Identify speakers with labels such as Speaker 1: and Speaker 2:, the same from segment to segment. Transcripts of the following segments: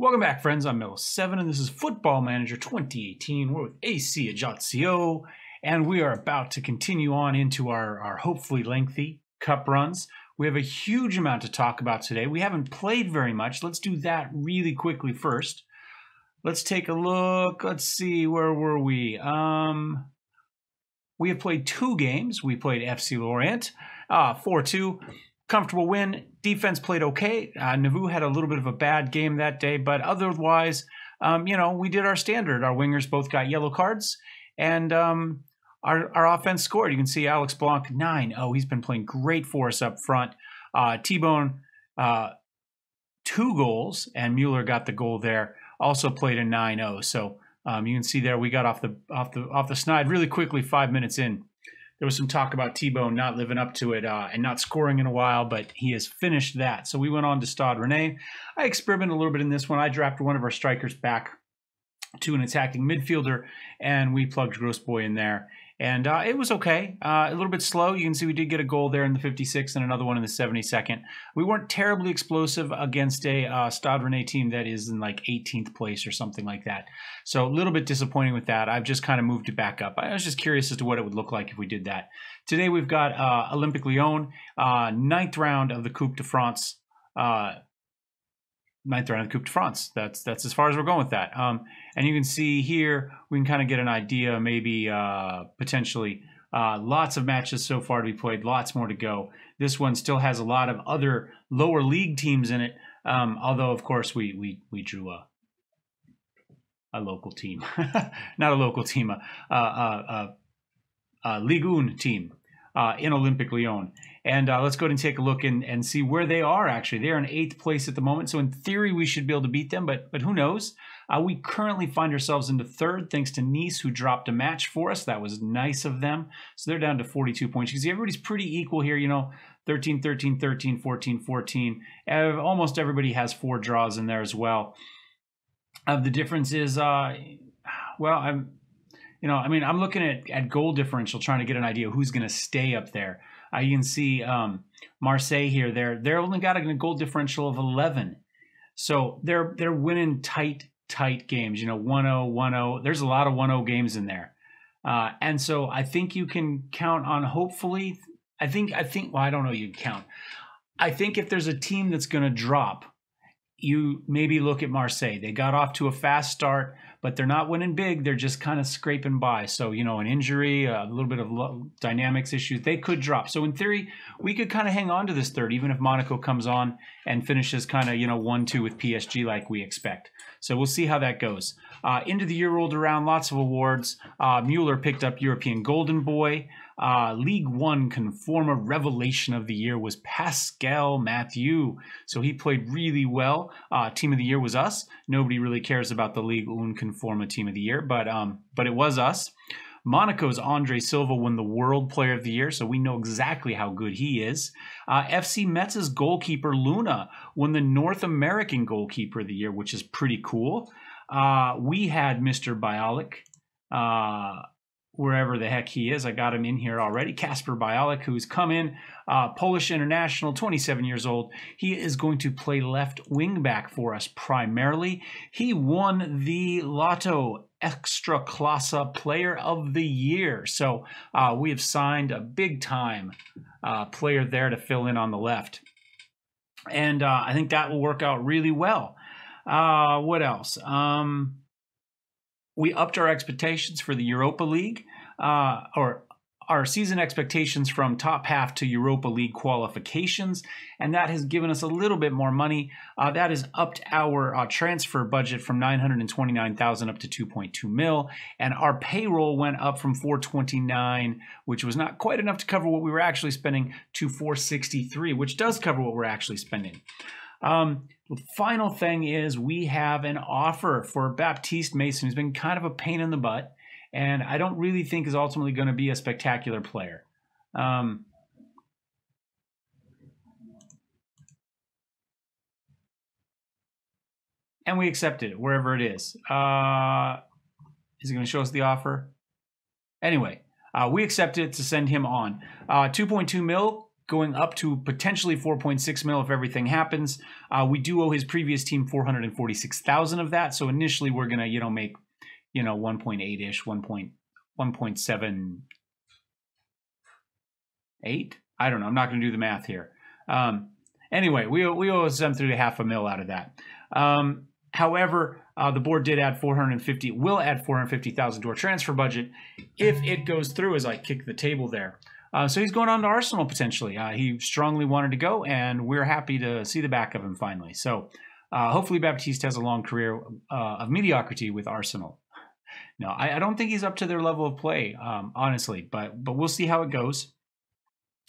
Speaker 1: Welcome back, friends. I'm Mellowseven, and this is Football Manager 2018. We're with AC Ajaccio, and we are about to continue on into our hopefully lengthy cup runs. We have a huge amount to talk about today. We haven't played very much. Let's do that really quickly first. Let's take a look. Let's see, where were we? We have played 2 games. We played FC Lorient, 4-2. Comfortable win. Defense played okay. Nauvoo had a little bit of a bad game that day, but otherwise, we did our standard. Our wingers both got yellow cards, and our offense scored. You can see Alex Blanc, 9. Oh, he's been playing great for us up front. T-Bone, 2 goals, and Mueller got the goal there. Also played a 9-0. So you can see there we got off the snide really quickly. 5 minutes in. There was some talk about T-Bone not living up to it and not scoring in a while, but he has finished that. So we went on to Stade Rennais. I experimented a little bit in this one. I drafted one of our strikers back to an attacking midfielder, and we plugged Grossboy in there. And it was okay. A little bit slow. You can see we did get a goal there in the 56th and another one in the 72nd. We weren't terribly explosive against a Stade Rennais team that is in like 18th place or something like that. So a little bit disappointing with that. I've just kind of moved it back up. I was just curious as to what it would look like if we did that. Today we've got Olympique Lyon, 9th round of the Coupe de France. 9th round of the Coupe de France. That's as far as we're going with that. And you can see here, we can kind of get an idea, maybe potentially lots of matches so far to be played, lots more to go. This one still has a lot of other lower league teams in it, although, of course, we drew a local team. Not a local team, a Ligue 1 team. In Olympique Lyon. And let's go ahead and take a look and see where they are, actually. They're in 8th place at the moment, so in theory we should be able to beat them, but who knows? We currently find ourselves into 3rd, thanks to Nice, who dropped a match for us. That was nice of them. So they're down to 42 points. You can see everybody's pretty equal here, 13, 13, 13, 14, 14. Almost everybody has 4 draws in there as well. The difference is, I'm looking at goal differential, trying to get an idea of who's going to stay up there. You can see Marseille here. They're only got a goal differential of 11, so they're winning tight games. 1-0, 1-0. There's a lot of 1-0 games in there, and so I think you can count on. Hopefully, I think. Well, I don't know. You can count. I think if there's a team that's going to drop, you maybe look at Marseille. They got off to a fast start, but they're not winning big. They're just kind of scraping by. So, an injury, a little bit of dynamics issues, they could drop. So in theory, we could kind of hang on to this 3rd, even if Monaco comes on and finishes kind of, 1-2 with PSG like we expect. So we'll see how that goes. Into the year rolled around, lots of awards. Mueller picked up European Golden Boy. League 1 Conforma Revelation of the Year was Pascal Mathieu. So he played really well. Team of the Year was us. Nobody really cares about the League 1 Conforma Team of the Year, but it was us. Monaco's Andre Silva won the World Player of the Year, so we know exactly how good he is. FC Metz's goalkeeper Luna won the North American Goalkeeper of the Year, which is pretty cool. We had Mr. Bialik, wherever the heck he is. I got him in here already. Kasper Bialik, who's come in, Polish international, 27 years old. He is going to play left wing back for us primarily. He won the Lotto Extra Klasa Player of the Year. So we have signed a big time player there to fill in on the left. And I think that will work out really well. What else? We upped our expectations for the Europa League, or our season expectations from top half to Europa League qualifications, and that has given us a little bit more money. That has upped our transfer budget from $929,000 up to 2.2 mil, and our payroll went up from 429, which was not quite enough to cover what we were actually spending, to 463, which does cover what we're actually spending. The final thing is we have an offer for Baptiste Mason, who's been kind of a pain in the butt, and I don't really think is ultimately going to be a spectacular player. And we accepted it, wherever it is. Is it going to show us the offer? Anyway, we accepted it to send him on. 2.2 mil going up to potentially 4.6 mil if everything happens. We do owe his previous team 446,000 of that. So initially we're going to, make, 1.8-ish, 1.78. I don't know. I'm not going to do the math here. Anyway, we owe some through $500,000 out of that. However, the board did add will add 450,000 to our transfer budget if it goes through, as I kick the table there. So he's going on to Arsenal potentially. He strongly wanted to go, and we're happy to see the back of him finally. So hopefully Baptiste has a long career of mediocrity with Arsenal. No, I don't think he's up to their level of play, honestly, but we'll see how it goes.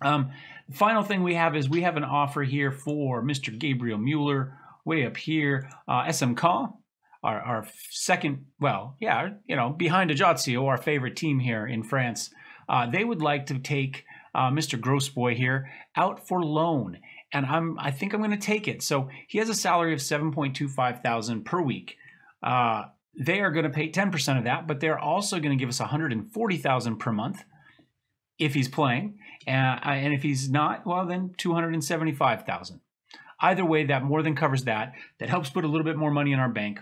Speaker 1: The final thing we have is we have an offer here for Mr. Gabriel Mueller, way up here. SM Caen, our second, behind Ajaccio, our favorite team here in France. They would like to take Mr. Grossboy here out for loan, and I think I'm going to take it. So he has a salary of $7,250 per week. They are going to pay 10% of that, but they're also going to give us $140,000 per month if he's playing, and if he's not, well, then $275,000. Either way, that more than covers that. That helps put a little bit more money in our bank.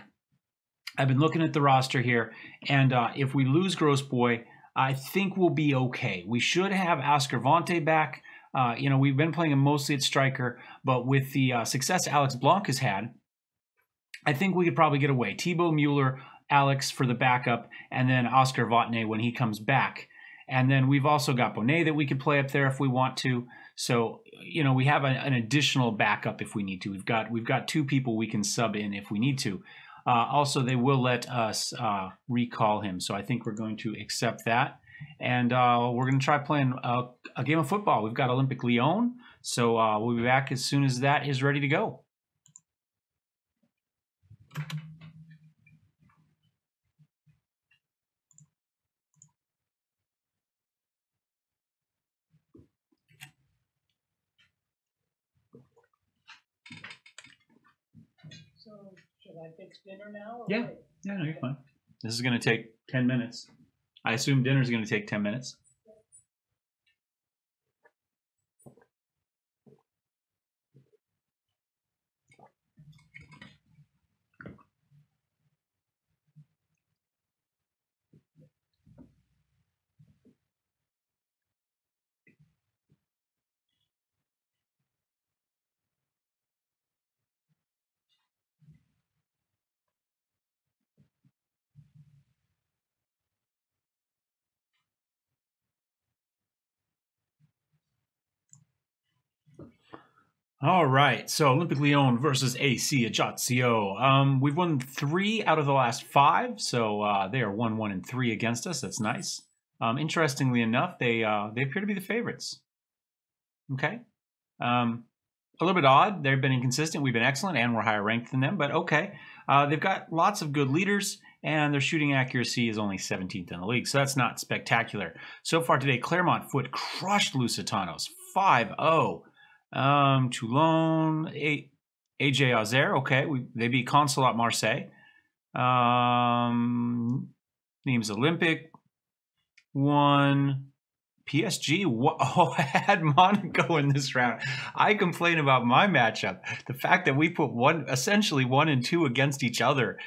Speaker 1: I've been looking at the roster here, and if we lose Grossboy, I think we'll be okay. We should have Oscar Vante back. We've been playing him mostly at striker, but with the success Alex Blanc has had, I think we could probably get away. Thibaut Mueller, Alex for the backup, and then Oscar Vante when he comes back. And then we've also got Bonnet that we could play up there if we want to. So, we have an additional backup if we need to. We've got two people we can sub in if we need to. Also, they will let us recall him. So I think we're going to accept that. And we're going to try playing a game of football. We've got Olympic Lyon. So we'll be back as soon as that is ready to go.
Speaker 2: Should I fix dinner now? Or
Speaker 1: Yeah, no, you're fine. This is going to take 10 minutes. I assume dinner's going to take 10 minutes. All right, so Olympic Lyon versus AC Ajaccio. We've won 3 out of the last 5, so they are 1-1-3 against us. That's nice. Interestingly enough, they appear to be the favorites. Okay, a little bit odd. They've been inconsistent. We've been excellent, and we're higher ranked than them. But okay, they've got lots of good leaders, and their shooting accuracy is only 17th in the league, so that's not spectacular. So far today, Clermont Foot crushed Lusitanos 5-0. Toulon, AJ Azer, okay, they beat Consulat Marseille. Names Olympic, 1. PSG, I had Monaco in this round. I complain about my matchup. The fact that we put essentially 1 and 2 against each other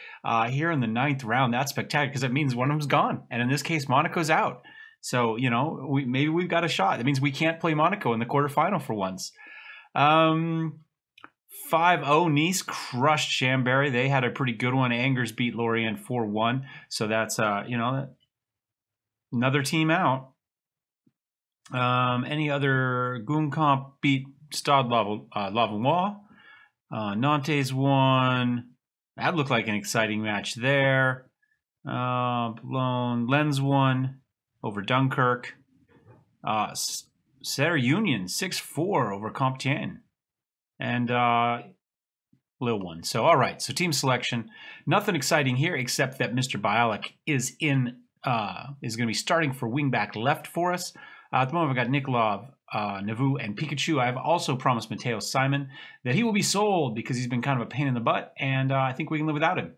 Speaker 1: here in the 9th round, that's spectacular because it means one of them's gone. And in this case, Monaco's out. So, maybe we've got a shot. That means we can't play Monaco in the quarterfinal for once. 5-0 Nice crushed Chambéry. They had a pretty good one. Angers beat Lorient 4-1. So that's another team out. Any other Guingamp beat Stade Lavenois. Nantes won. That looked like an exciting match there. Lens won over Dunkirk. Serre Union 6-4 over Compiègne, and Lille won. So all right, so team selection, nothing exciting here except that Mr. Bialik is going to be starting for wingback left for us. At the moment, I've got Nikolov, Navu, and Pikachu. I have also promised Mateo Simon that he will be sold because he's been kind of a pain in the butt, and I think we can live without him.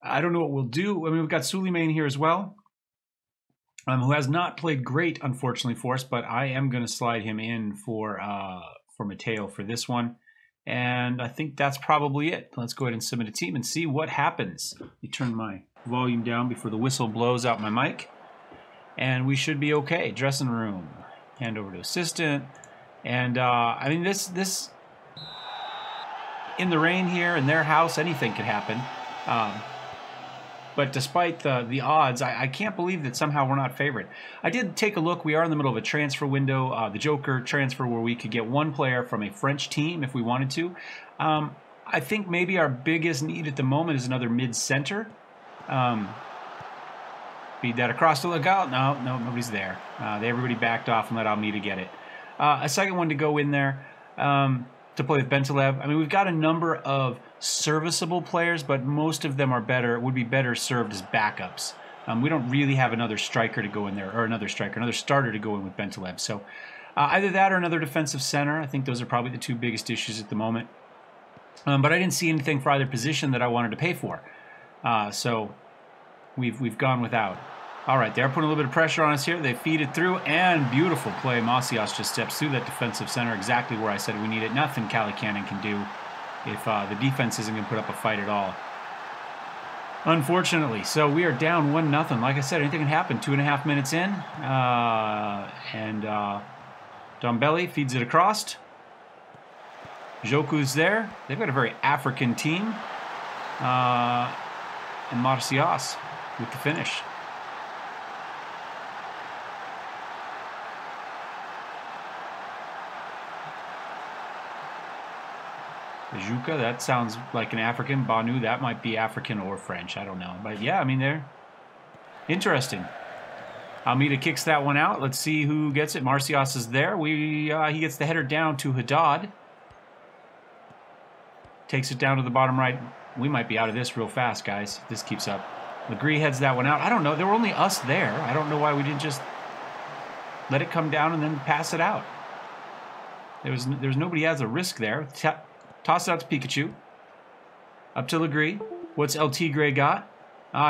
Speaker 1: I don't know what we'll do. I mean, we've got Suleiman here as well. who has not played great, unfortunately, for us, but I am going to slide him in for Matteo for this one. And I think that's probably it. Let's go ahead and submit a team and see what happens. Let me turn my volume down before the whistle blows out my mic. And we should be okay. Dressing room. Hand over to assistant. And, I mean, this in the rain here, in their house, anything could happen. But despite the odds, I can't believe that somehow we're not favored. I did take a look. We are in the middle of a transfer window, the Joker transfer, where we could get one player from a French team if we wanted to. I think maybe our biggest need at the moment is another mid-center. Feed that across to Legal. No, nobody's there. Everybody backed off and let Almeida get it. A second one to go in there to play with Bentaleb. I mean, we've got a number of serviceable players, but most of them would be better served as backups. We don't really have another striker to go in there, or another starter to go in with Bentaleb. So either that or another defensive center. I think those are probably the two biggest issues at the moment. But I didn't see anything for either position that I wanted to pay for. So we've gone without. All right, they're putting a little bit of pressure on us here. They feed it through, and beautiful play. Macias just steps through that defensive center exactly where I said we need it. Nothing Calicanon can do if the defense isn't going to put up a fight at all. Unfortunately, so we are down 1-0. Like I said, anything can happen. 2.5 minutes in, and Dombelli feeds it across. Joku's there. They've got a very African team. And Marcias with the finish. Ajuka, that sounds like an African. Banu, that might be African or French. I don't know. But yeah, I mean, they're interesting. Almeida kicks that one out. Let's see who gets it. Marcias is there. He gets the header down to Haddad. Takes it down to the bottom right. We might be out of this real fast, guys, if this keeps up. Legree heads that one out. I don't know. There were only us there. I don't know why we didn't just let it come down and then pass it out. There's nobody has a risk there. Toss it out to Pikachu. Up to Legree. What's El Tigre got?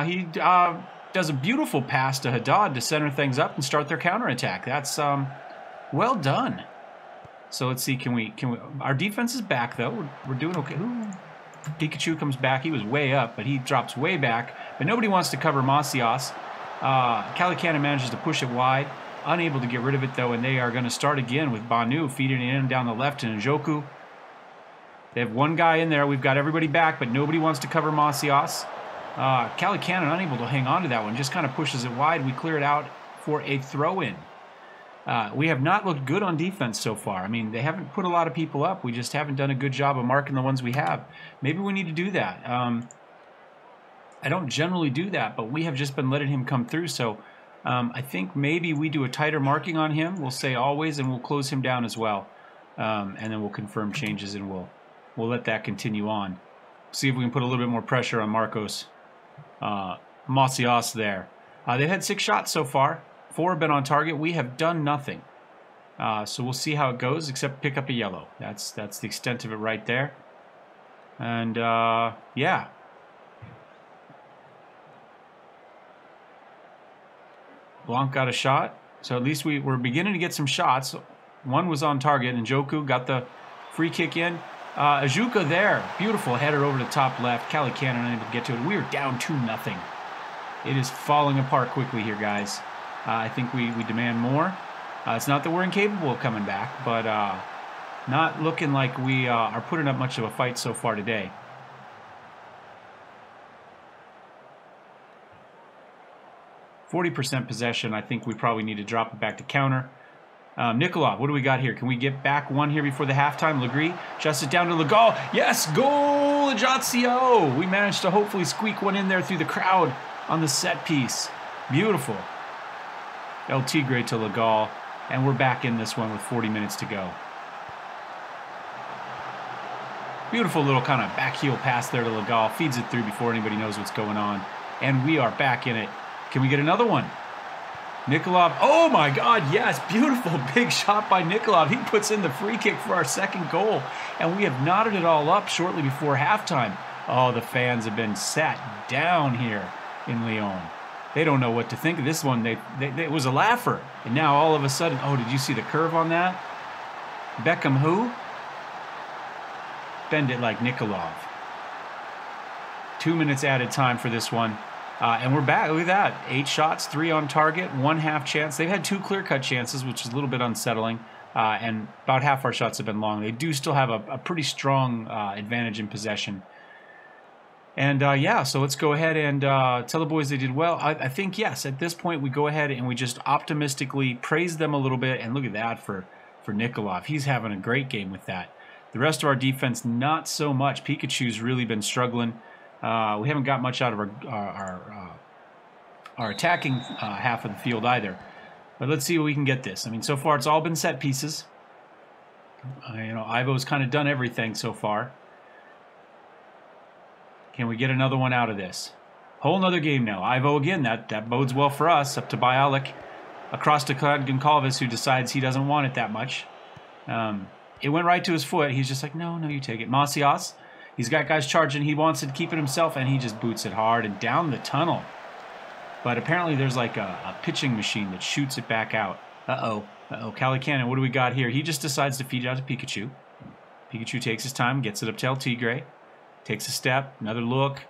Speaker 1: He does a beautiful pass to Haddad to center things up and start their counterattack. That's well done. So let's see, can we our defense is back though. We're doing okay. Ooh. Pikachu comes back. He was way up, but he drops way back. But nobody wants to cover Macias. Calicanon manages to push it wide. Unable to get rid of it though, and they are going to start again with Banu feeding it in down the left and Njoku. They have one guy in there. We've got everybody back, but nobody wants to cover Macias. Calicanon unable to hang on to that one. Just kind of pushes it wide. We clear it out for a throw-in. We have not looked good on defense so far. I mean, they haven't put a lot of people up. We just haven't done a good job of marking the ones we have. Maybe we need to do that. I don't generally do that, but we have just been letting him come through. So I think maybe we do a tighter marking on him. We'll say always, and we'll close him down as well. And then we'll confirm changes, and we'll let that continue on. See if we can put a little bit more pressure on Marcos Macias there. They've had 6 shots so far. 4 have been on target. We have done nothing. So we'll see how it goes, except pick up a yellow. That's the extent of it right there. And, yeah. Blanc got a shot. So at least we're beginning to get some shots. One was on target, and Njoku got the free kick in. Ajuka there. Beautiful header over the top left. Calicanon unable to get to it. We are down 2-0. It is falling apart quickly here, guys. I think we demand more. It's not that we're incapable of coming back, but not looking like we are putting up much of a fight so far today. %40 possession. I think we probably need to drop it back to counter. Nikolov, what do we got here? Can we get back one here before the halftime? Legree just it down to Legal. Yes, goal! Ajaccio! We managed to hopefully squeak one in there through the crowd on the set piece. Beautiful. El Tigre to Legal. And we're back in this one with 40 minutes to go. Beautiful little kind of back heel pass there to Legal. Feeds it through before anybody knows what's going on. And we are back in it. Can we get another one? Nikolov, oh my God, yes, beautiful big shot by Nikolov. He puts in the free kick for our second goal, and we have knotted it all up shortly before halftime. Oh, the fans have been sat down here in Lyon. They don't know what to think of this one. It was a laugher. And now all of a sudden, oh, did you see the curve on that? Beckham who? Bend it like Nikolov. 2 minutes added time for this one. And we're back. Look at that. 8 shots, 3 on target, 1 half chance. They've had 2 clear-cut chances, which is a little bit unsettling. And about half our shots have been long. They do still have a pretty strong advantage in possession. And yeah, so let's go ahead and tell the boys they did well. I think, yes, at this point we go ahead and we just optimistically praise them a little bit. And look at that for Nikolov. He's having a great game with that. The rest of our defense, not so much. Pikachu's really been struggling. We haven't got much out of our attacking half of the field either. But let's see what we can get this. I mean, so far it's all been set pieces. You know, Ivo's kind of done everything so far. Can we get another one out of this? Whole nother game now. Ivo again, that bodes well for us. Up to Bialik. Across to Goncalves, who decides he doesn't want it that much. It went right to his foot. He's just like, no, you take it. Macias, he's got guys charging. He wants to keep it himself, and he just boots it hard and down the tunnel. But apparently there's like a pitching machine that shoots it back out. Cali Cannon, what do we got here? He just decides to feed it out to Pikachu. Pikachu takes his time, gets it up to El Tigre. Takes a step, another look,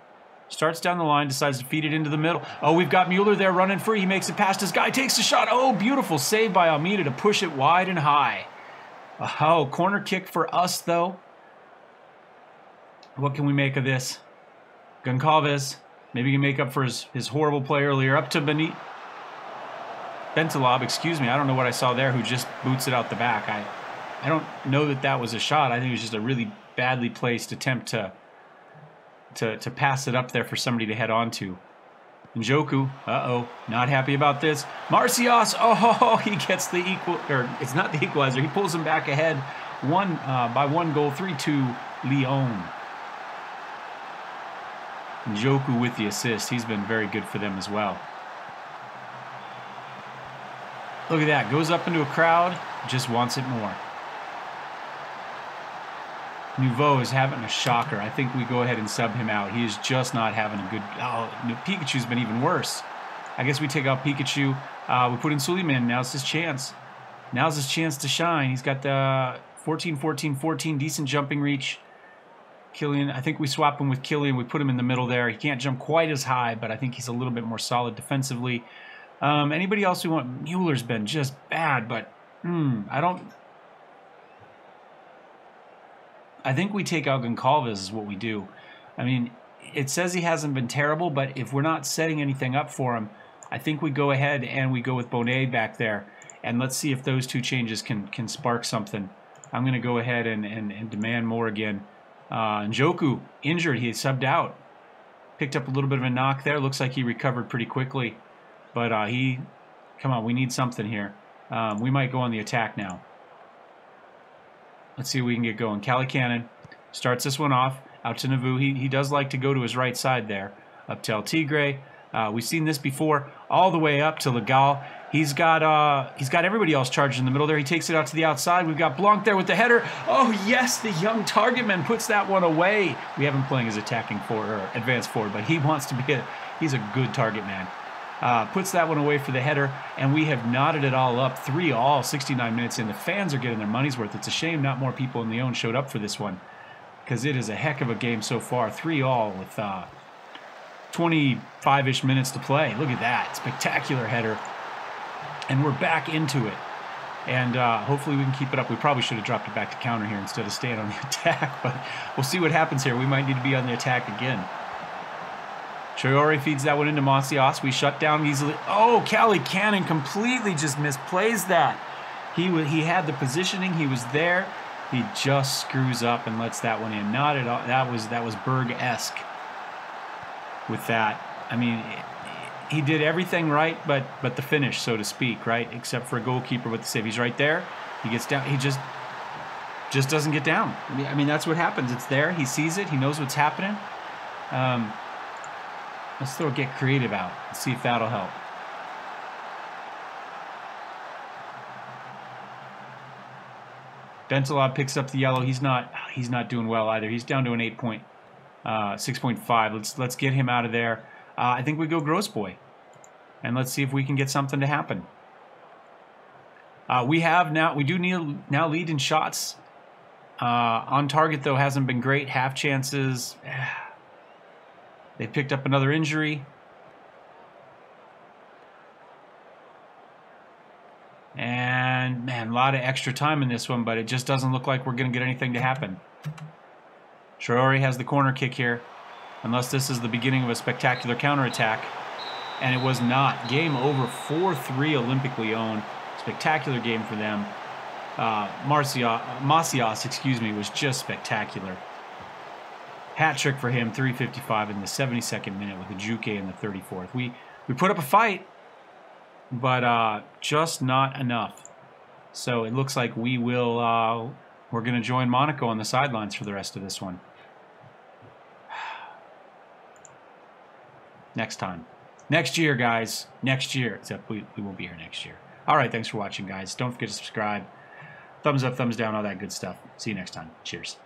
Speaker 1: starts down the line, decides to feed it into the middle. Oh, we've got Mueller there running free. He makes it past his guy, takes a shot. Oh, beautiful save by Almeida to push it wide and high. Oh, corner kick for us, though. What can we make of this? Goncalves, maybe he can make up for his horrible play earlier. Up to Bentalab, excuse me. I don't know what I saw there, who just boots it out the back. I don't know that was a shot. I think it was just a really badly placed attempt to pass it up there for somebody to head on to. Njoku, not happy about this. Marcias, he gets the equal, or it's not the equalizer. He pulls him back ahead, by 1 goal, 3-2, Lyon. Njoku with the assist. He's been very good for them as well. Look at that, goes up into a crowd, just wants it more. Nouveau is having a shocker. I think we go ahead and sub him out. He is just not having a good... Oh, Pikachu's been even worse. I guess we take out Pikachu. We put in Suleiman. Now's his chance. Now's his chance to shine. He's got the 14, decent jumping reach. Killian, I think we swap him with Killian. We put him in the middle there. He can't jump quite as high, but I think he's a little bit more solid defensively. Anybody else we want? Mueller's been just bad, but I think we take out Goncalves is what we do. I mean, it says he hasn't been terrible, but if we're not setting anything up for him, I think we go ahead and we go with Bonet back there. And let's see if those 2 changes can spark something. I'm going to go ahead and demand more again. Njoku, injured. He subbed out. Picked up a little bit of a knock there. Looks like he recovered pretty quickly. But come on, we need something here. We might go on the attack now. Let's see if we can get going. Cali Cannon starts this one off. Out to Navu. He does like to go to his right side there. Up to El Tigre. We've seen this before. All the way up to Legal. He's got everybody else charged in the middle there. He takes it out to the outside. We've got Blanc there with the header. Oh, yes, the young target man puts that one away. We have him playing as attacking forward, or advanced forward, but he wants to be he's a good target man. Puts that one away for the header, and we have knotted it all up. 3-all, 69 minutes in. The fans are getting their money's worth. It's a shame not more people in Lyon showed up for this one, because it is a heck of a game so far. 3-all with 25-ish minutes to play. Look at that. Spectacular header. And we're back into it. And hopefully we can keep it up. We probably should have dropped it back to counter here instead of staying on the attack, but we'll see what happens here. We might need to be on the attack again. Traore feeds that one into Macias. We shut down easily. Oh, Cali Cannon completely just misplays that. He had the positioning. He was there. He just screws up and lets that one in. Not at all. That was Berg-esque with that. I mean, he did everything right, but the finish, so to speak, right? Except for a goalkeeper with the save. He's right there. He gets down. He just doesn't get down. I mean, that's what happens. It's there. He sees it. He knows what's happening. Let's get creative out and see if that'll help. Bentalab picks up the yellow. He's not doing well either. He's down to an 6.5. Let's get him out of there. I think we go Gross Boy. And let's see if we can get something to happen. We do now lead in shots. On target, though, hasn't been great. Half chances. They picked up another injury. And, man, a lot of extra time in this one, but it just doesn't look like we're going to get anything to happen. Traore has the corner kick here, unless this is the beginning of a spectacular counterattack. And it was not. Game over, 4-3 Olympic Lyon. Spectacular game for them. Macias, excuse me, was just spectacular. Hat trick for him, 3:55 in the 72nd minute with Ajaccio in the 34th. We put up a fight, but just not enough. So it looks like we're going to join Monaco on the sidelines for the rest of this one. Next time. Next year, guys. Next year. Except we won't be here next year. All right, thanks for watching, guys. Don't forget to subscribe. Thumbs up, thumbs down, all that good stuff. See you next time. Cheers.